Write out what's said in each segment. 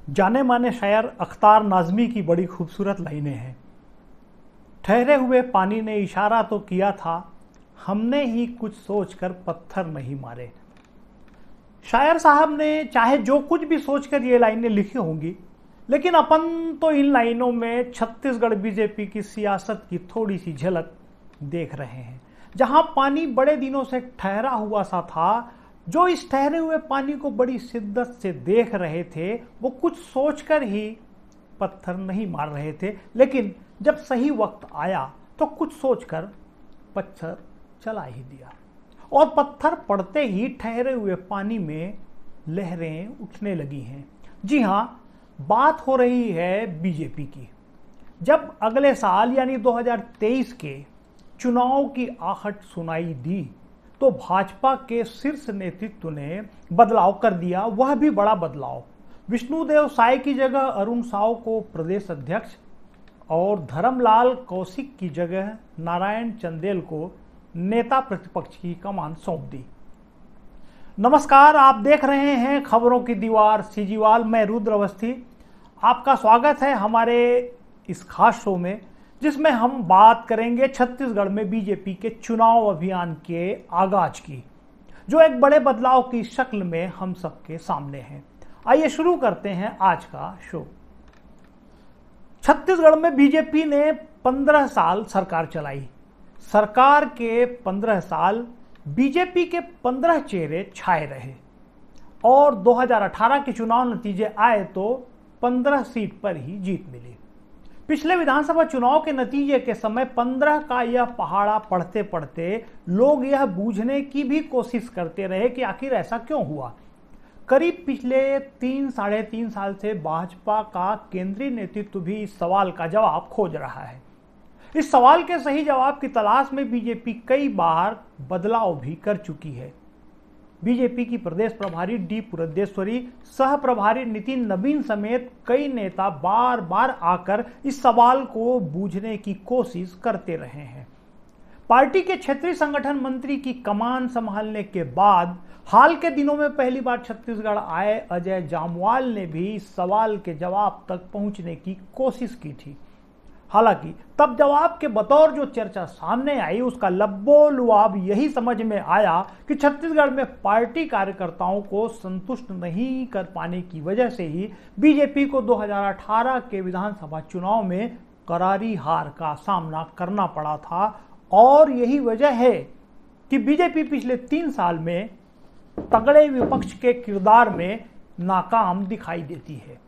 जाने माने शायर अख्तार नाज़मी की बड़ी खूबसूरत लाइनें हैं। ठहरे हुए पानी ने इशारा तो किया था, हमने ही कुछ सोचकर पत्थर नहीं मारे। शायर साहब ने चाहे जो कुछ भी सोचकर ये लाइनें लिखी होंगी, लेकिन अपन तो इन लाइनों में छत्तीसगढ़ बीजेपी की सियासत की थोड़ी सी झलक देख रहे हैं। जहां पानी बड़े दिनों से ठहरा हुआ सा था, जो इस ठहरे हुए पानी को बड़ी शिद्दत से देख रहे थे, वो कुछ सोचकर ही पत्थर नहीं मार रहे थे, लेकिन जब सही वक्त आया तो कुछ सोचकर पत्थर चला ही दिया। और पत्थर पड़ते ही ठहरे हुए पानी में लहरें उठने लगी हैं। जी हां, बात हो रही है बीजेपी की। जब अगले साल यानी 2023 के चुनाव की आहट सुनाई दी, तो भाजपा के शीर्ष नेतृत्व ने बदलाव कर दिया, वह भी बड़ा बदलाव। विष्णुदेव साय की जगह अरुण साव को प्रदेश अध्यक्ष और धर्मलाल कौशिक की जगह नारायण चंदेल को नेता प्रतिपक्ष की कमान सौंप दी। नमस्कार, आप देख रहे हैं खबरों की दीवार सीजीवाल। मैं रुद्र अवस्थी, आपका स्वागत है हमारे इस खास शो में, जिसमें हम बात करेंगे छत्तीसगढ़ में बीजेपी के चुनाव अभियान के आगाज की, जो एक बड़े बदलाव की शक्ल में हम सबके सामने है। आइए शुरू करते हैं आज का शो। छत्तीसगढ़ में बीजेपी ने 15 साल सरकार चलाई। सरकार के 15 साल बीजेपी के 15 चेहरे छाए रहे और 2018 के चुनाव नतीजे आए तो 15 सीट पर ही जीत मिली। पिछले विधानसभा चुनाव के नतीजे के समय 15 का यह पहाड़ा पढ़ते पढ़ते लोग यह बूझने की भी कोशिश करते रहे कि आखिर ऐसा क्यों हुआ। करीब पिछले 3-3.5 साल से भाजपा का केंद्रीय नेतृत्व भी इस सवाल का जवाब खोज रहा है। इस सवाल के सही जवाब की तलाश में बीजेपी कई बार बदलाव भी कर चुकी है। बीजेपी की प्रदेश प्रभारी डी पुरंदेश्वरी, सह प्रभारी नितिन नवीन समेत कई नेता बार बार आकर इस सवाल को बूझने की कोशिश करते रहे हैं। पार्टी के क्षेत्रीय संगठन मंत्री की कमान संभालने के बाद हाल के दिनों में पहली बार छत्तीसगढ़ आए अजय जामवाल ने भी इस सवाल के जवाब तक पहुंचने की कोशिश की थी। हालांकि तब जवाब के बतौर जो चर्चा सामने आई, उसका लब्बो-लुआब यही समझ में आया कि छत्तीसगढ़ में पार्टी कार्यकर्ताओं को संतुष्ट नहीं कर पाने की वजह से ही बीजेपी को 2018 के विधानसभा चुनाव में करारी हार का सामना करना पड़ा था। और यही वजह है कि बीजेपी पिछले 3 साल में तगड़े विपक्ष के किरदार में नाकाम दिखाई देती है।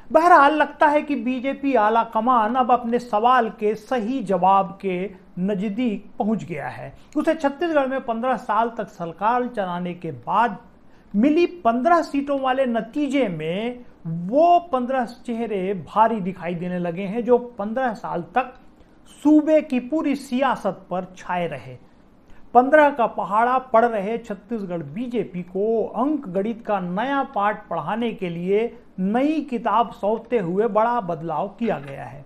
बहरहाल लगता है कि बीजेपी आला कमान अब अपने सवाल के सही जवाब के नजदीक पहुंच गया है। उसे छत्तीसगढ़ में 15 साल तक सरकार चलाने के बाद मिली 15 सीटों वाले नतीजे में वो 15 चेहरे भारी दिखाई देने लगे हैं, जो 15 साल तक सूबे की पूरी सियासत पर छाए रहे। 15 का पहाड़ा पड़ रहे छत्तीसगढ़ बीजेपी को अंक गणित का नया पाठ पढ़ाने के लिए नई किताब सौंपते हुए बड़ा बदलाव किया गया है।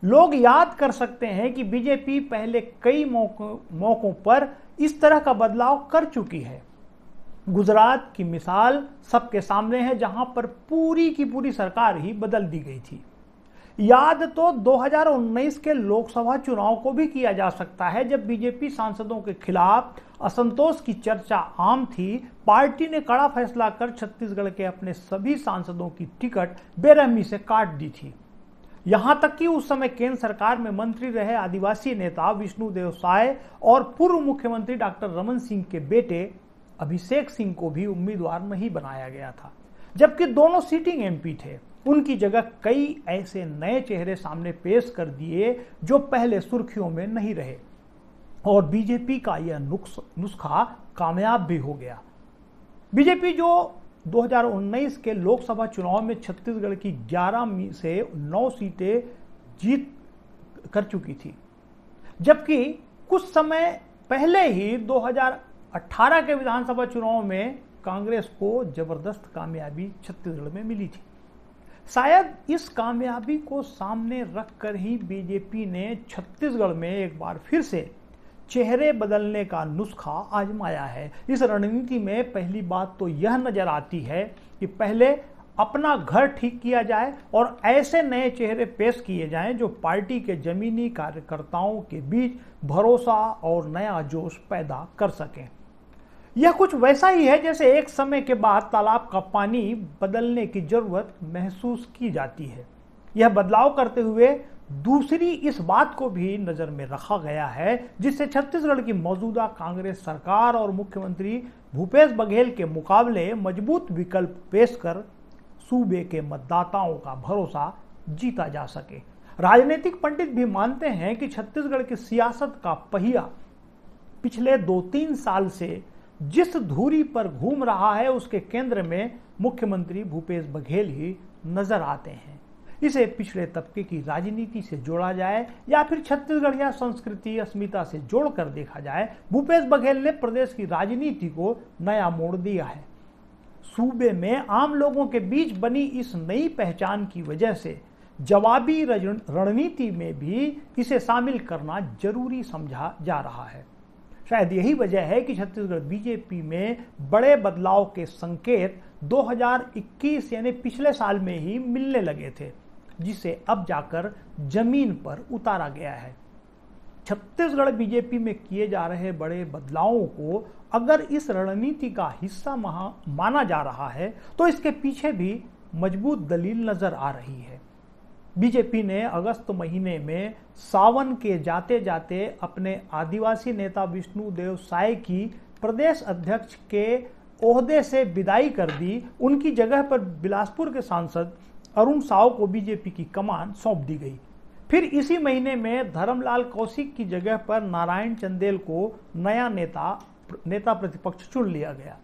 लोग याद कर सकते हैं कि बीजेपी पहले कई मौकों पर इस तरह का बदलाव कर चुकी है। गुजरात की मिसाल सबके सामने है, जहां पर पूरी की पूरी सरकार ही बदल दी गई थी। याद तो 2019 के लोकसभा चुनाव को भी किया जा सकता है, जब बीजेपी सांसदों के खिलाफ असंतोष की चर्चा आम थी। पार्टी ने कड़ा फैसला कर छत्तीसगढ़ के अपने सभी सांसदों की टिकट बेरहमी से काट दी थी। यहां तक कि उस समय केंद्र सरकार में मंत्री रहे आदिवासी नेता विष्णुदेव साय और पूर्व मुख्यमंत्री डॉक्टर रमन सिंह के बेटे अभिषेक सिंह को भी उम्मीदवार नहीं बनाया गया था, जबकि दोनों सिटिंग एमपी थे। उनकी जगह कई ऐसे नए चेहरे सामने पेश कर दिए जो पहले सुर्खियों में नहीं रहे, और बीजेपी का यह नुस्खा कामयाब भी हो गया। बीजेपी जो 2019 के लोकसभा चुनाव में छत्तीसगढ़ की 11 में से 9 सीटें जीत कर चुकी थी, जबकि कुछ समय पहले ही 2018 के विधानसभा चुनाव में कांग्रेस को जबरदस्त कामयाबी छत्तीसगढ़ में मिली थी। शायद इस कामयाबी को सामने रखकर ही बीजेपी ने छत्तीसगढ़ में एक बार फिर से चेहरे बदलने का नुस्खा आजमाया है। इस रणनीति में पहली बात तो यह नजर आती है कि पहले अपना घर ठीक किया जाए और ऐसे नए चेहरे पेश किए जाएं जो पार्टी के जमीनी कार्यकर्ताओं के बीच भरोसा और नया जोश पैदा कर सकें। यह कुछ वैसा ही है जैसे एक समय के बाद तालाब का पानी बदलने की जरूरत महसूस की जाती है। यह बदलाव करते हुए दूसरी इस बात को भी नजर में रखा गया है जिससे छत्तीसगढ़ की मौजूदा कांग्रेस सरकार और मुख्यमंत्री भूपेश बघेल के मुकाबले मजबूत विकल्प पेश कर सूबे के मतदाताओं का भरोसा जीता जा सके। राजनीतिक पंडित भी मानते हैं कि छत्तीसगढ़ की सियासत का पहिया पिछले 2-3 साल से जिस धुरी पर घूम रहा है उसके केंद्र में मुख्यमंत्री भूपेश बघेल ही नजर आते हैं। इसे पिछड़े तबके की राजनीति से जोड़ा जाए या फिर छत्तीसगढ़ या संस्कृति अस्मिता से जोड़कर देखा जाए, भूपेश बघेल ने प्रदेश की राजनीति को नया मोड़ दिया है। सूबे में आम लोगों के बीच बनी इस नई पहचान की वजह से जवाबी रणनीति में भी इसे शामिल करना जरूरी समझा जा रहा है। शायद यही वजह है कि छत्तीसगढ़ बीजेपी में बड़े बदलाव के संकेत 2021 यानी पिछले साल में ही मिलने लगे थे, जिसे अब जाकर जमीन पर उतारा गया है। छत्तीसगढ़ बीजेपी में किए जा रहे बड़े बदलावों को अगर इस रणनीति का हिस्सा माना जा रहा है तो इसके पीछे भी मजबूत दलील नजर आ रही है। बीजेपी ने अगस्त महीने में सावन के जाते जाते अपने आदिवासी नेता विष्णुदेव साय की प्रदेश अध्यक्ष के ओहदे से विदाई कर दी। उनकी जगह पर बिलासपुर के सांसद अरुण साव को बीजेपी की कमान सौंप दी गई। फिर इसी महीने में धर्मलाल कौशिक की जगह पर नारायण चंदेल को नया नेता प्रतिपक्ष चुन लिया गया।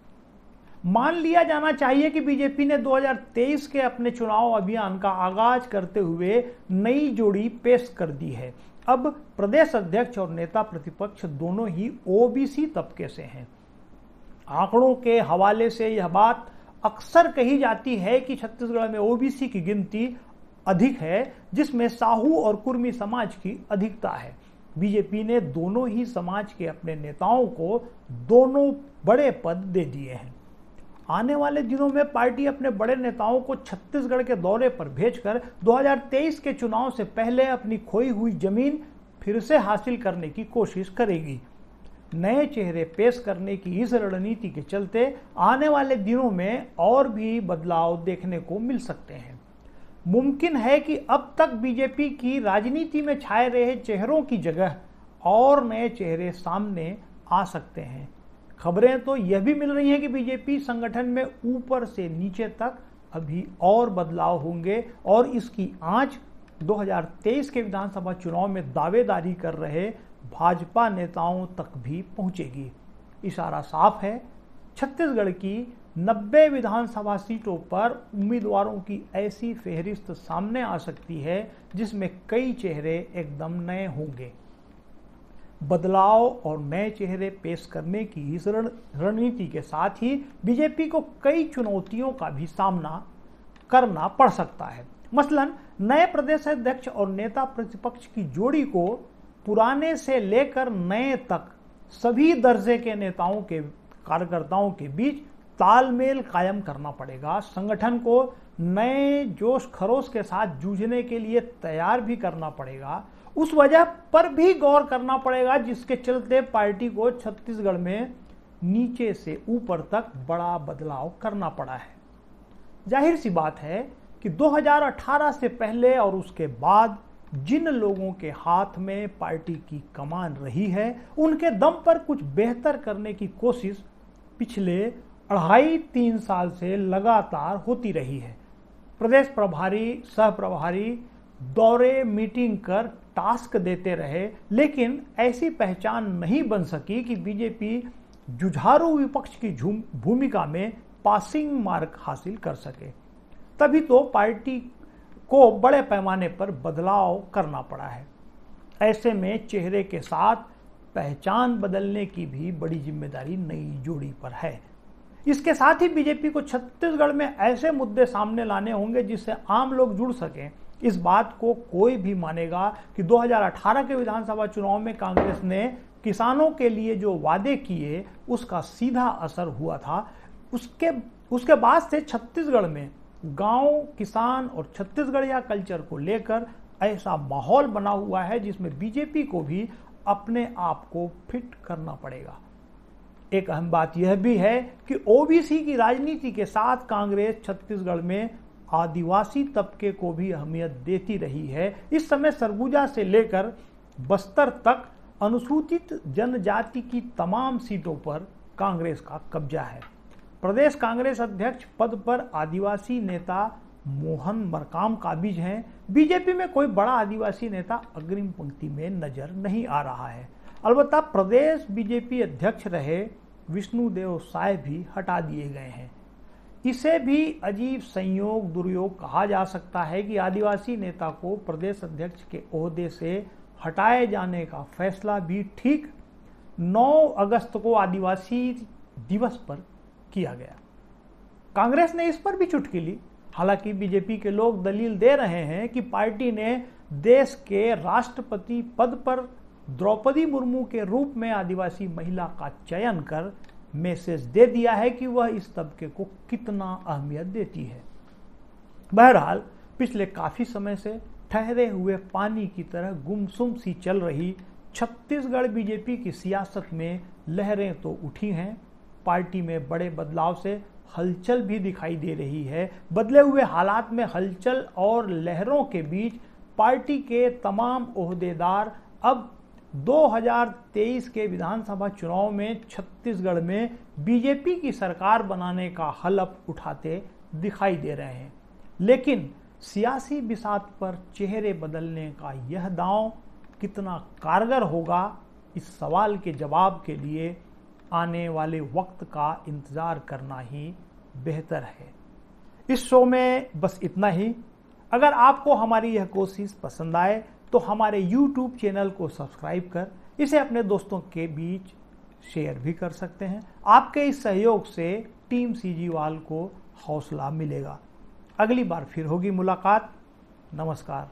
मान लिया जाना चाहिए कि बीजेपी ने 2023 के अपने चुनाव अभियान का आगाज करते हुए नई जोड़ी पेश कर दी है। अब प्रदेश अध्यक्ष और नेता प्रतिपक्ष दोनों ही ओबीसी तबके से हैं। आंकड़ों के हवाले से यह बात अक्सर कही जाती है कि छत्तीसगढ़ में ओबीसी की गिनती अधिक है, जिसमें साहू और कुर्मी समाज की अधिकता है। बीजेपी ने दोनों ही समाज के अपने नेताओं को दोनों बड़े पद दे दिए हैं। आने वाले दिनों में पार्टी अपने बड़े नेताओं को छत्तीसगढ़ के दौरे पर भेजकर 2023 के चुनाव से पहले अपनी खोई हुई जमीन फिर से हासिल करने की कोशिश करेगी। नए चेहरे पेश करने की इस रणनीति के चलते आने वाले दिनों में और भी बदलाव देखने को मिल सकते हैं। मुमकिन है कि अब तक बीजेपी की राजनीति में छाए रहे चेहरों की जगह और नए चेहरे सामने आ सकते हैं। खबरें तो यह भी मिल रही हैं कि बीजेपी संगठन में ऊपर से नीचे तक अभी और बदलाव होंगे और इसकी आंच 2023 के विधानसभा चुनाव में दावेदारी कर रहे भाजपा नेताओं तक भी पहुंचेगी। इशारा साफ है, छत्तीसगढ़ की 90 विधानसभा सीटों पर उम्मीदवारों की ऐसी फेहरिस्त सामने आ सकती है जिसमें कई चेहरे एकदम नए होंगे। बदलाव और नए चेहरे पेश करने की इस रणनीति के साथ ही बीजेपी को कई चुनौतियों का भी सामना करना पड़ सकता है। मसलन नए प्रदेश अध्यक्ष और नेता प्रतिपक्ष की जोड़ी को पुराने से लेकर नए तक सभी दर्जे के नेताओं के कार्यकर्ताओं के बीच तालमेल कायम करना पड़ेगा। संगठन को नए जोश खरोश के साथ जूझने के लिए तैयार भी करना पड़ेगा। उस वजह पर भी गौर करना पड़ेगा जिसके चलते पार्टी को छत्तीसगढ़ में नीचे से ऊपर तक बड़ा बदलाव करना पड़ा है। जाहिर सी बात है कि 2018 से पहले और उसके बाद जिन लोगों के हाथ में पार्टी की कमान रही है उनके दम पर कुछ बेहतर करने की कोशिश पिछले 2.5-3 साल से लगातार होती रही है। प्रदेश प्रभारी, सह प्रभारी दौरे, मीटिंग कर टास्क देते रहे, लेकिन ऐसी पहचान नहीं बन सकी कि बीजेपी जुझारू विपक्ष की भूमिका में पासिंग मार्क हासिल कर सके। तभी तो पार्टी को बड़े पैमाने पर बदलाव करना पड़ा है। ऐसे में चेहरे के साथ पहचान बदलने की भी बड़ी जिम्मेदारी नई जोड़ी पर है। इसके साथ ही बीजेपी को छत्तीसगढ़ में ऐसे मुद्दे सामने लाने होंगे जिससे आम लोग जुड़ सकें। इस बात को कोई भी मानेगा कि 2018 के विधानसभा चुनाव में कांग्रेस ने किसानों के लिए जो वादे किए उसका सीधा असर हुआ था। उसके बाद से छत्तीसगढ़ में गांव, किसान और छत्तीसगढ़िया कल्चर को लेकर ऐसा माहौल बना हुआ है जिसमें बीजेपी को भी अपने आप को फिट करना पड़ेगा। एक अहम बात यह भी है कि ओबीसी की राजनीति के साथ कांग्रेस छत्तीसगढ़ में आदिवासी तबके को भी अहमियत देती रही है। इस समय सरगुजा से लेकर बस्तर तक अनुसूचित जनजाति की तमाम सीटों पर कांग्रेस का कब्जा है। प्रदेश कांग्रेस अध्यक्ष पद पर आदिवासी नेता मोहन मरकाम काबिज हैं। बीजेपी में कोई बड़ा आदिवासी नेता अग्रिम पंक्ति में नजर नहीं आ रहा है। अलबत्ता प्रदेश बीजेपी अध्यक्ष रहे विष्णुदेव साय भी हटा दिए गए हैं। इसे भी अजीब संयोग दुर्योग कहा जा सकता है कि आदिवासी नेता को प्रदेश अध्यक्ष के ओहदे से हटाए जाने का फैसला भी ठीक 9 अगस्त को आदिवासी दिवस पर किया गया। कांग्रेस ने इस पर भी चुटकी ली। हालांकि बीजेपी के लोग दलील दे रहे हैं कि पार्टी ने देश के राष्ट्रपति पद पर द्रौपदी मुर्मू के रूप में आदिवासी महिला का चयन कर मैसेज दे दिया है कि वह इस तबके को कितना अहमियत देती है। बहरहाल पिछले काफी समय से ठहरे हुए पानी की तरह गुमसुम सी चल रही छत्तीसगढ़ बीजेपी की सियासत में लहरें तो उठी हैं। पार्टी में बड़े बदलाव से हलचल भी दिखाई दे रही है। बदले हुए हालात में हलचल और लहरों के बीच पार्टी के तमाम ओहदेदार अब 2023 के विधानसभा चुनाव में छत्तीसगढ़ में बीजेपी की सरकार बनाने का हलफ उठाते दिखाई दे रहे हैं। लेकिन सियासी बिसात पर चेहरे बदलने का यह दांव कितना कारगर होगा, इस सवाल के जवाब के लिए आने वाले वक्त का इंतज़ार करना ही बेहतर है। इस शो में बस इतना ही। अगर आपको हमारी यह कोशिश पसंद आए तो हमारे YouTube चैनल को सब्सक्राइब कर इसे अपने दोस्तों के बीच शेयर भी कर सकते हैं। आपके इस सहयोग से टीम सीजीवाल को हौसला मिलेगा। अगली बार फिर होगी मुलाकात। नमस्कार।